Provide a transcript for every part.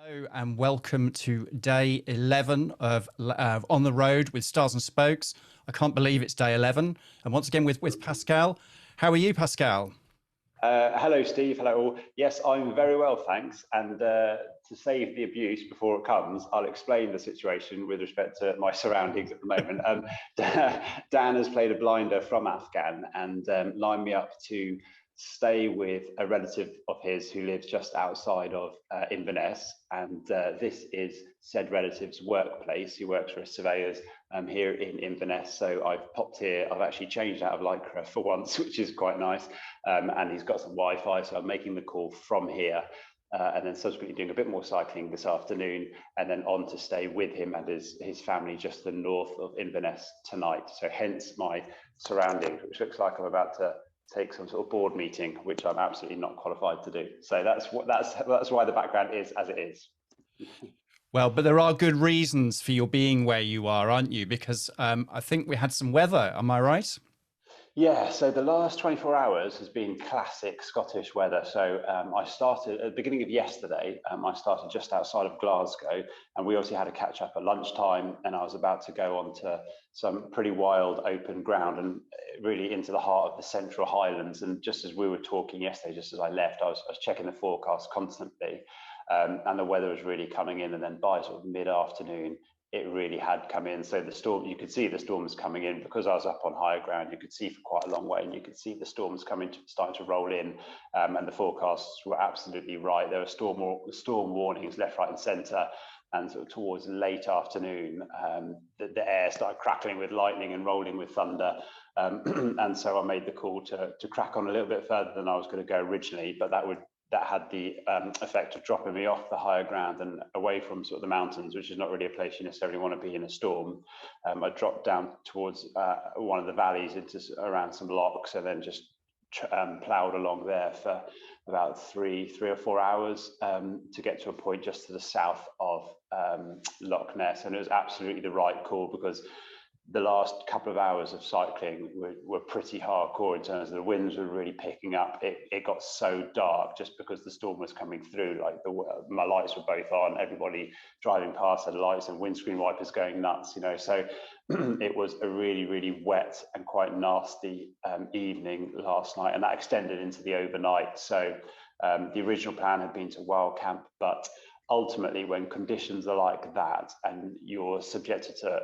Hello and welcome to day 11 of On the Road with Stars and Spokes. I can't believe it's day 11. And once again with Pascal. How are you, Pascal? Hello, Steve. Hello, all. Yes, I'm very well, thanks. And to save the abuse before it comes, I'll explain the situation with respect to my surroundings at the moment. Dan has played a blinder from Afghan and lined me up to stay with a relative of his who lives just outside of Inverness. And this is said relative's workplace. He works for a surveyor's here in Inverness. So I've popped here. I've actually changed out of Lycra for once, which is quite nice. And he's got some Wi-Fi, so I'm making the call from here. And then subsequently doing a bit more cycling this afternoon, and then on to stay with him and his family just to the north of Inverness tonight. So hence my surroundings, which looks like I'm about to take some sort of board meeting, which I'm absolutely not qualified to do. So that's why the background is as it is. Well, but there are good reasons for your being where you are, aren't you? Because I think we had some weather. Am I right? Yeah, so the last 24 hours has been classic Scottish weather. So I started at the beginning of yesterday, I started just outside of Glasgow, and we obviously had a catch up at lunchtime, and I was about to go on to some pretty wild open ground and really into the heart of the Central Highlands. And just as we were talking yesterday, just as I left, I was checking the forecast constantly, and the weather was really coming in. And then by sort of mid-afternoon, it really had come in. So the storm, you could see the storms coming in because I was up on higher ground. You could see for quite a long way, and you could see the storms starting to roll in. And the forecasts were absolutely right. There were storm warnings left, right, and centre. And sort of towards late afternoon, the air started crackling with lightning and rolling with thunder. And so I made the call to crack on a little bit further than I was going to go originally, but that had the effect of dropping me off the higher ground and away from sort of the mountains, which is not really a place you necessarily want to be in a storm. I dropped down towards one of the valleys around some locks, and then just ploughed along there for about three or 4 hours to get to a point just to the south of Loch Ness. And it was absolutely the right call, because the last couple of hours of cycling were pretty hardcore in terms of the winds were really picking up. It got so dark just because the storm was coming through. Like my lights were both on, everybody driving past had lights and windscreen wipers going nuts, you know. So it was a really, really wet and quite nasty evening last night, and that extended into the overnight. So the original plan had been to wild camp, but ultimately when conditions are like that and you're subjected to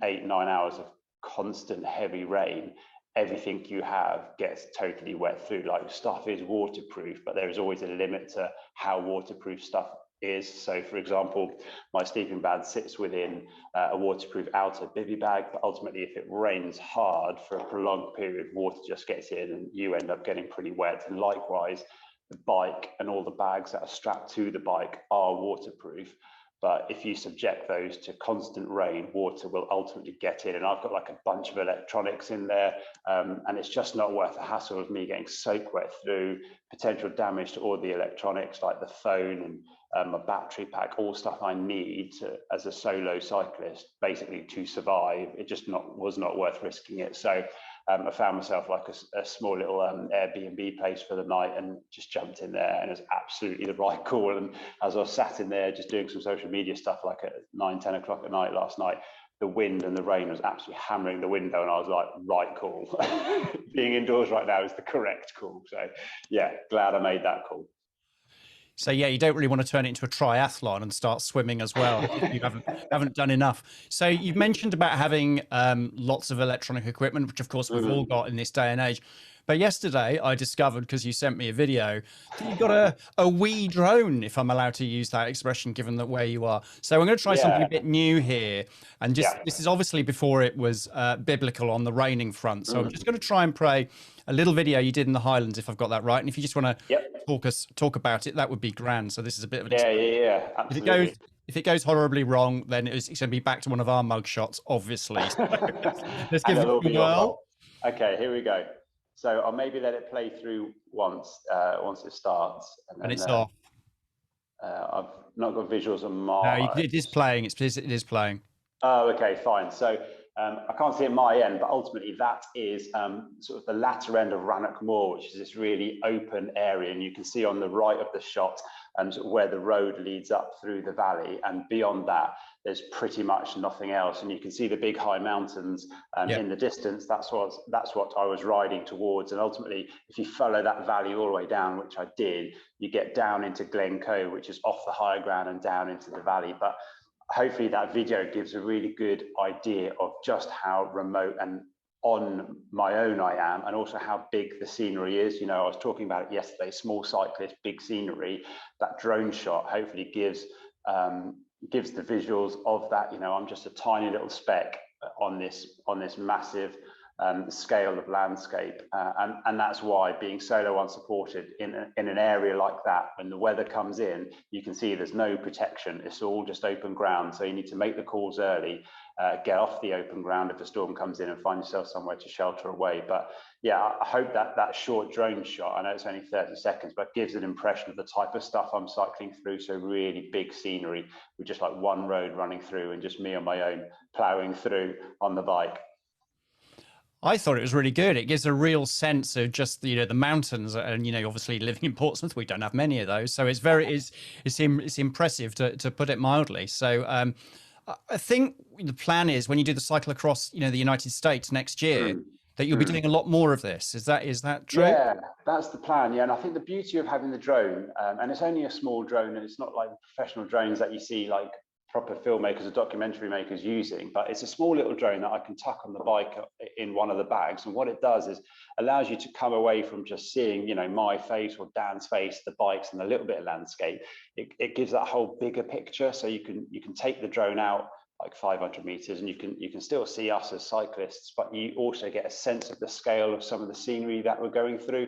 8-9 hours of constant heavy rain, everything you have gets totally wet through. Like, stuff is waterproof, but there is always a limit to how waterproof stuff is. So for example, my sleeping bag sits within a waterproof outer bivy bag, but ultimately if it rains hard for a prolonged period, water just gets in and you end up getting pretty wet. And likewise, the bike and all the bags that are strapped to the bike are waterproof. But if you subject those to constant rain, water will ultimately get in. And I've got like a bunch of electronics in there, and it's just not worth the hassle of me getting soak wet through, potential damage to all the electronics like the phone and my battery pack, all stuff I need as a solo cyclist, basically to survive. It just was not worth risking it. So I found myself like a small little Airbnb place for the night and just jumped in there, and it was absolutely the right call. And as I was sat in there just doing some social media stuff like at 9-10 o'clock at night last night, the wind and the rain was absolutely hammering the window, and I was like, right call. Being indoors right now is the correct call. So yeah, glad I made that call. So yeah, you don't really want to turn it into a triathlon and start swimming as well if you haven't done enough. So you've mentioned about having lots of electronic equipment, which of course we've all got in this day and age. But yesterday I discovered, because you sent me a video, that you've got a wee drone, if I'm allowed to use that expression, given that where you are. So I'm going to try something a bit new here. And this is obviously before it was biblical on the raining front. So I'm just going to try and play a little video you did in the Highlands, if I've got that right. And if you just want to talk about it, that would be grand. So this is a bit of an absolutely. If it goes horribly wrong, then it's going to be back to one of our mug shots, obviously. So let's give it a whirl. Okay, here we go. So I'll maybe let it play through once it starts, and then it's off. I've not got visuals on my. No, it is playing. It is playing. Oh, okay, fine. So I can't see at my end, but ultimately that is sort of the latter end of Rannoch Moor, which is this really open area. And you can see on the right of the shot sort of where the road leads up through the valley. And beyond that, there's pretty much nothing else. And you can see the big high mountains in the distance. That's what I was riding towards. And ultimately, if you follow that valley all the way down, which I did, you get down into Glencoe, which is off the higher ground and down into the valley. But hopefully that video gives a really good idea of just how remote and on my own I am, and also how big the scenery is. You know, I was talking about it yesterday, small cyclist, big scenery. That drone shot hopefully gives the visuals of that. You know, I'm just a tiny little speck on this massive scale of landscape, and that's why being solo unsupported in an area like that, when the weather comes in, you can see there's no protection. It's all just open ground, so you need to make the calls early, get off the open ground if a storm comes in, and find yourself somewhere to shelter away. But yeah, I hope that short drone shot, I know it's only 30 seconds, but gives an impression of the type of stuff I'm cycling through. So really big scenery with just like one road running through and just me on my own plowing through on the bike. I thought it was really good. It gives a real sense of just the mountains, and obviously living in Portsmouth, we don't have many of those, so it's impressive to put it mildly. So I think the plan is when you do the cycle across the United States next year, that you'll be doing a lot more of this. Is that true? Yeah, that's the plan. Yeah, and I think the beauty of having the drone, and it's only a small drone, and it's not like the professional drones that you see like proper filmmakers or documentary makers using, but it's a small little drone that I can tuck on the bike in one of the bags. And what it does is allows you to come away from just seeing, my face or Dan's face, the bikes and a little bit of landscape. It gives that whole bigger picture. So you can take the drone out like 500 meters and you can still see us as cyclists, but you also get a sense of the scale of some of the scenery that we're going through.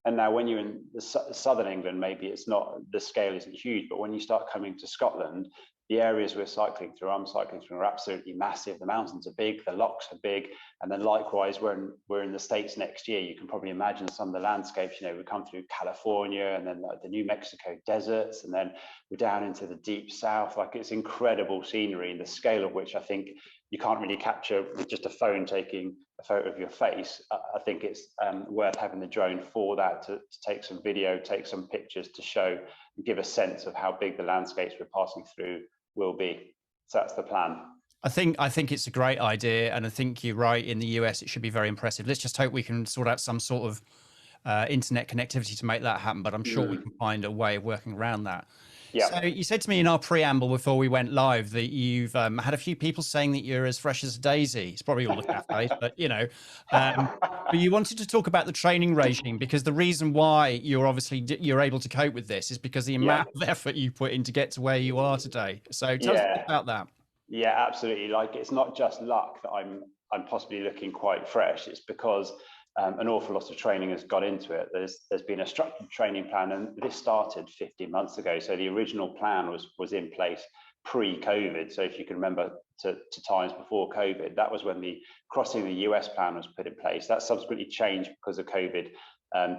And now when you're in the southern England, maybe it's not, the scale isn't huge, but when you start coming to Scotland, the areas I'm cycling through are absolutely massive. The mountains are big, the lochs are big, and then likewise, we're in the States next year. You can probably imagine some of the landscapes. We come through California, and then the New Mexico deserts, and then we're down into the deep south. Like, it's incredible scenery, and the scale of which I think you can't really capture with just a phone taking a photo of your face. I think it's worth having the drone for that, to take some video, take some pictures to show and give a sense of how big the landscapes we're passing through will be. So that's the plan. I think it's a great idea, and I think you're right. In the US, it should be very impressive. Let's just hope we can sort out some sort of internet connectivity to make that happen. But I'm sure we can find a way of working around that. Yeah. So you said to me in our preamble before we went live that you've had a few people saying that you're as fresh as a daisy. It's probably all the cafes, but but you wanted to talk about the training regime, because the reason why you're able to cope with this is because the amount of effort you put in to get to where you are today. So tell us about that. Yeah, absolutely. Like, it's not just luck that I'm possibly looking quite fresh. It's because an awful lot of training has got into it. There's been a structured training plan, and this started 15 months ago. So the original plan was in place pre-COVID. So if you can remember to times before COVID, that was when the crossing the US plan was put in place. That subsequently changed because of COVID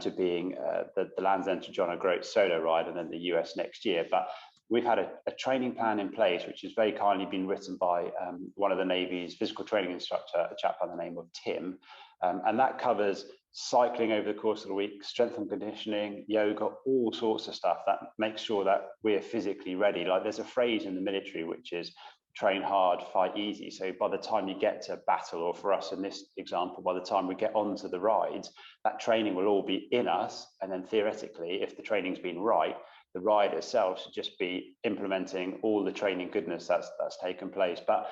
to being the Land's End to John O'Groats solo ride, and then the US next year. But we've had a training plan in place, which has very kindly been written by one of the Navy's physical training instructor, a chap by the name of Tim. And that covers cycling over the course of the week, strength and conditioning, yoga, all sorts of stuff that makes sure that we're physically ready. Like, there's a phrase in the military, which is train hard, fight easy. So by the time you get to battle, or for us in this example, by the time we get onto the rides, that training will all be in us. And then theoretically, if the training's been right, the ride itself should just be implementing all the training goodness that's taken place. But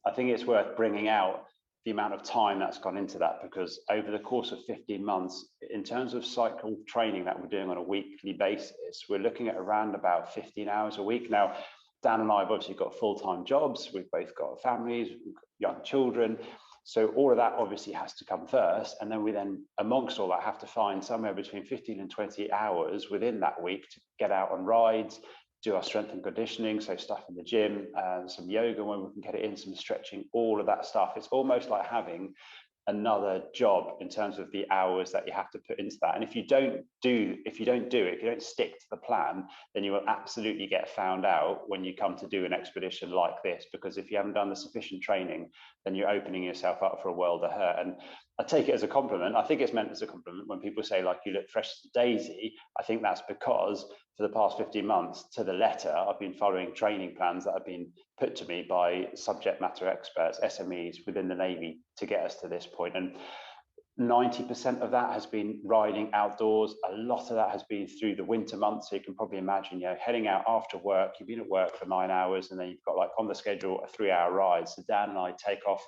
I think it's worth bringing out the amount of time that's gone into that, because over the course of 15 months, in terms of cycle training that we're doing on a weekly basis, we're looking at around about 15 hours a week. Now, Dan and I have obviously got full-time jobs. We've both got families, we've got young children. So all of that obviously has to come first. And then we amongst all that, have to find somewhere between 15 and 20 hours within that week to get out on rides, do our strength and conditioning, so stuff in the gym, some yoga when we can get it in, some stretching, all of that stuff. It's almost like having another job in terms of the hours that you have to put into that. And if you don't stick to the plan, then you will absolutely get found out when you come to do an expedition like this, because if you haven't done the sufficient training, then you're opening yourself up for a world of hurt. And I take it as a compliment. I think it's meant as a compliment when people say, like, you look fresh as a daisy. I think that's because for the past 15 months, to the letter, I've been following training plans that have been put to me by subject matter experts, SMEs within the Navy, to get us to this point. And 90% of that has been riding outdoors. A lot of that has been through the winter months. So you can probably imagine, heading out after work, you've been at work for 9 hours, and then you've got, like, on the schedule, a 3-hour ride. So Dan and I take off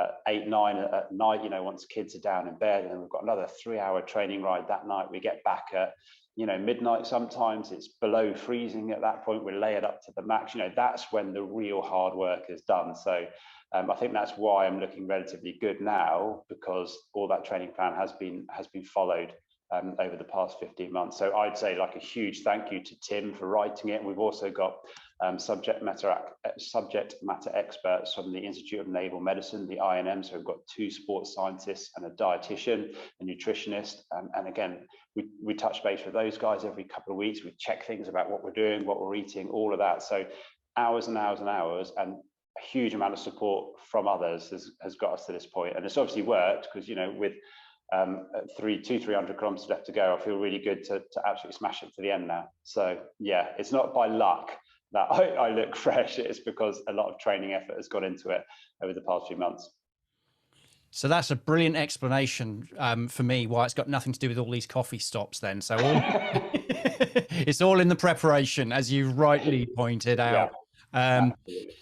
at 8, 9 at night, once kids are down in bed, and then we've got another 3-hour training ride that night. We get back at midnight. Sometimes it's below freezing at that point. We're layered up to the max. That's when the real hard work is done. So I think that's why I'm looking relatively good now, because all that training plan has been followed over the past 15 months. So I'd say, like, a huge thank you to Tim for writing it. And we've also got subject matter experts from the Institute of Naval Medicine, the INM. So we've got 2 sports scientists and a dietitian, a nutritionist. And again, we touch base with those guys every couple of weeks. We check things about what we're doing, what we're eating, all of that. So hours and hours and hours, and a huge amount of support from others has got us to this point. And it's obviously worked, because with 300 kilometers left to go, I feel really good to absolutely smash it to the end now. So yeah, it's not by luck that I look fresh. It's because a lot of training effort has gone into it over the past few months. So that's a brilliant explanation for me why it's got nothing to do with all these coffee stops then. So it's all in the preparation, as you rightly pointed out.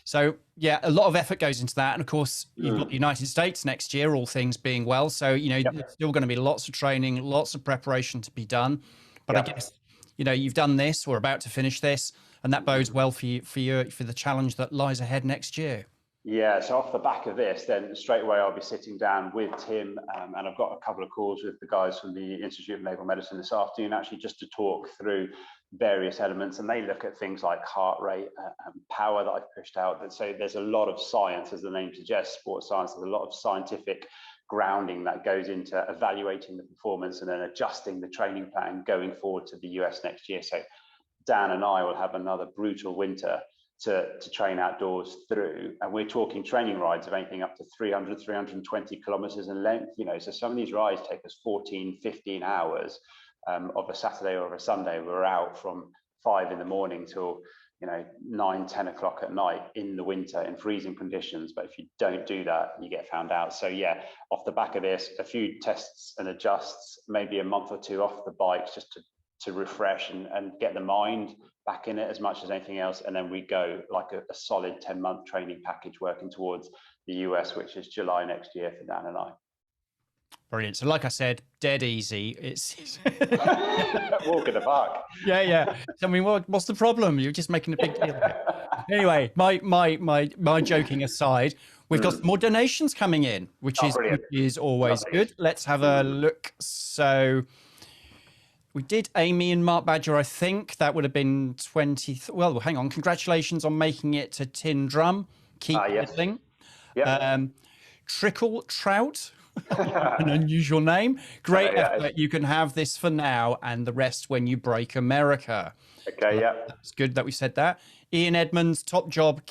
So yeah, a lot of effort goes into that. And of course, you've got the United States next year, all things being well. So, there's still going to be lots of training, lots of preparation to be done. But I guess, you've done this, or about to finish this, and that bodes well for you, for the challenge that lies ahead next year. Yeah, so off the back of this, then straight away I'll be sitting down with Tim, and I've got a couple of calls with the guys from the Institute of Naval Medicine this afternoon, actually, just to talk through various elements. And they look at things like heart rate and power that I've pushed out. So there's a lot of science, as the name suggests, sports science. There's a lot of scientific grounding that goes into evaluating the performance and then adjusting the training plan going forward to the US next year. So Dan and I will have another brutal winter to train outdoors through, and we're talking training rides of anything up to 300, 320 kilometers in length. So some of these rides take us 14, 15 hours of a Saturday or a Sunday. We're out from 5 in the morning till 9, 10 o'clock at night in the winter in freezing conditions. But if you don't do that, you get found out. So yeah, off the back of this, a few tests and adjusts, maybe a month or 2 off the bikes, just to refresh and get the mind back in it as much as anything else. And then we go like a solid 10-month training package working towards the US, which is July next year for Dan and I. Brilliant. So like I said, dead easy. It's walk in the park. Yeah. I mean, what's the problem? You're just making a big deal of it. Anyway, my joking aside, we've got more donations coming in, which is always good. Let's have a look. So we did Amy and Mark Badger, I think. That would have been 20. Well, hang on. Congratulations on making it to Tin Drum. Keep listening. Yeah. Trickle Trout. An unusual name. Great effort. You can have this for now and the rest when you break America. Okay, yeah. It's good that we said that. Ian Edmonds, top job.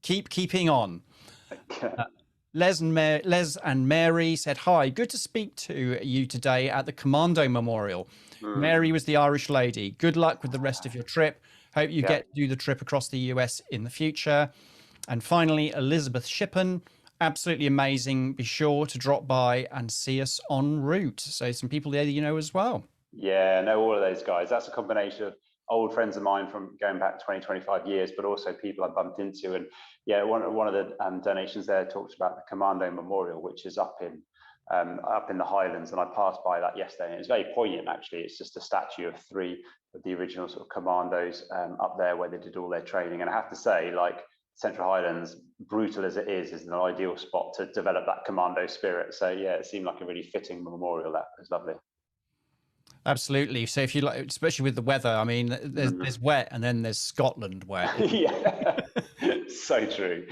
Keeping on. Les and Mary said, hi, good to speak to you today at the Commando Memorial. Mary was the Irish lady. Good luck with the rest of your trip. Hope you get to do the trip across the US in the future. And finally, Elizabeth Shippen, absolutely amazing. Be sure to drop by and see us en route. So some people there as well. Yeah, know all of those guys. That's a combination of old friends of mine from going back 20, 25 years, but also people I bumped into. And yeah, one of the donations there talks about the Commando Memorial, which is up in the Highlands, and I passed by that yesterday, and it's very poignant actually. It's just a statue of 3 of the original sort of commandos up there where they did all their training. And I have to say, like, Central Highlands, brutal as it is an ideal spot to develop that commando spirit. So yeah, it seemed like a really fitting memorial. That was lovely. Absolutely. So if you like, especially with the weather, I mean, there's wet and then there's Scotland wet. Yeah, so true.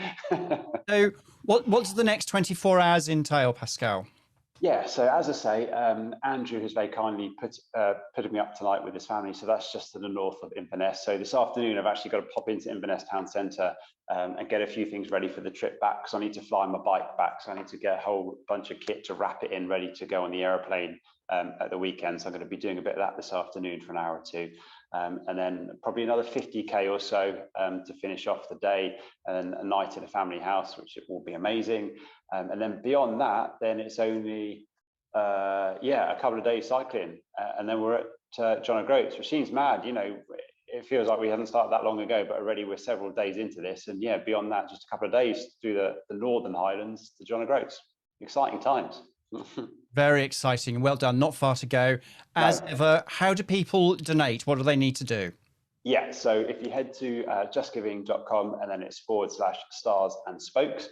So what does the next 24 hours entail, Pascal? Yeah, so as I say, Andrew has very kindly put me up tonight with his family. So that's just to the north of Inverness. So this afternoon, I've actually got to pop into Inverness Town Centre and get a few things ready for the trip back. So I need to fly my bike back. So I need to get a whole bunch of kit to wrap it in, ready to go on the aeroplane at the weekend. So I'm going to be doing a bit of that this afternoon for an hour or two. And then probably another 50k or so to finish off the day, and then a night at a family house, which it will be amazing. And then beyond that, then it's only a couple of days cycling, and then we're at John O'Groats, which seems mad. You know, it feels like we hadn't started that long ago, but already we're several days into this. And yeah, beyond that, just a couple of days through the Northern Highlands to John O'Groats. Exciting times. Very exciting. Well done. Not far to go. As ever, how do people donate? What do they need to do? Yeah, so if you head to justgiving.com, and then it's /stars and spokes.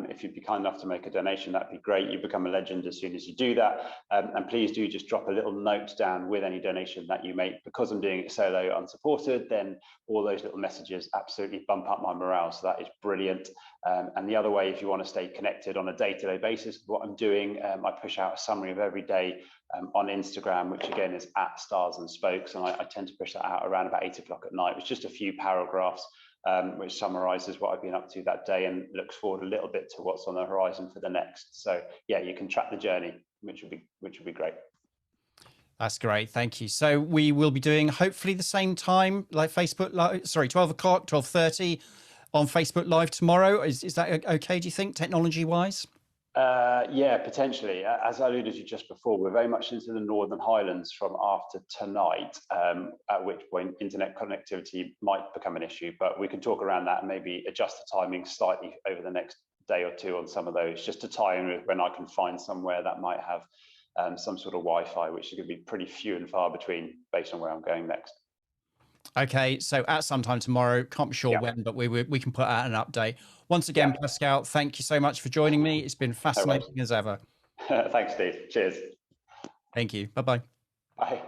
If you'd be kind enough to make a donation, that'd be great. You become a legend as soon as you do that. And please do just drop a little note down with any donation that you make. Because I'm doing it solo unsupported, then all those little messages absolutely bump up my morale. So that is brilliant. And the other way, if you want to stay connected on a day-to-day basis with what I'm doing, I push out a summary of every day on Instagram, which again is @stars and spokes. And I tend to push that out around about 8 o'clock at night with just a few paragraphs, which summarizes what I've been up to that day and looks forward a little bit to what's on the horizon for the next. So yeah, you can track the journey, which would be great. That's great. Thank you. So we will be doing hopefully the same time, like Facebook Live, sorry, 12 o'clock, 12:30 on Facebook Live tomorrow. Is that okay, do you think, technology wise? Yeah, potentially. As I alluded to just before, we're very much into the Northern Highlands from after tonight, at which point internet connectivity might become an issue, but we can talk around that and maybe adjust the timing slightly over the next day or two on some of those, just to tie in with when I can find somewhere that might have some sort of Wi-Fi, which is going to be pretty few and far between based on where I'm going next. Okay, so at some time tomorrow, can't be sure when, but we can put out an update. Once again, Pascal, thank you so much for joining me. It's been fascinating as ever. Thanks, Steve. Cheers. Thank you. Bye-bye. Bye.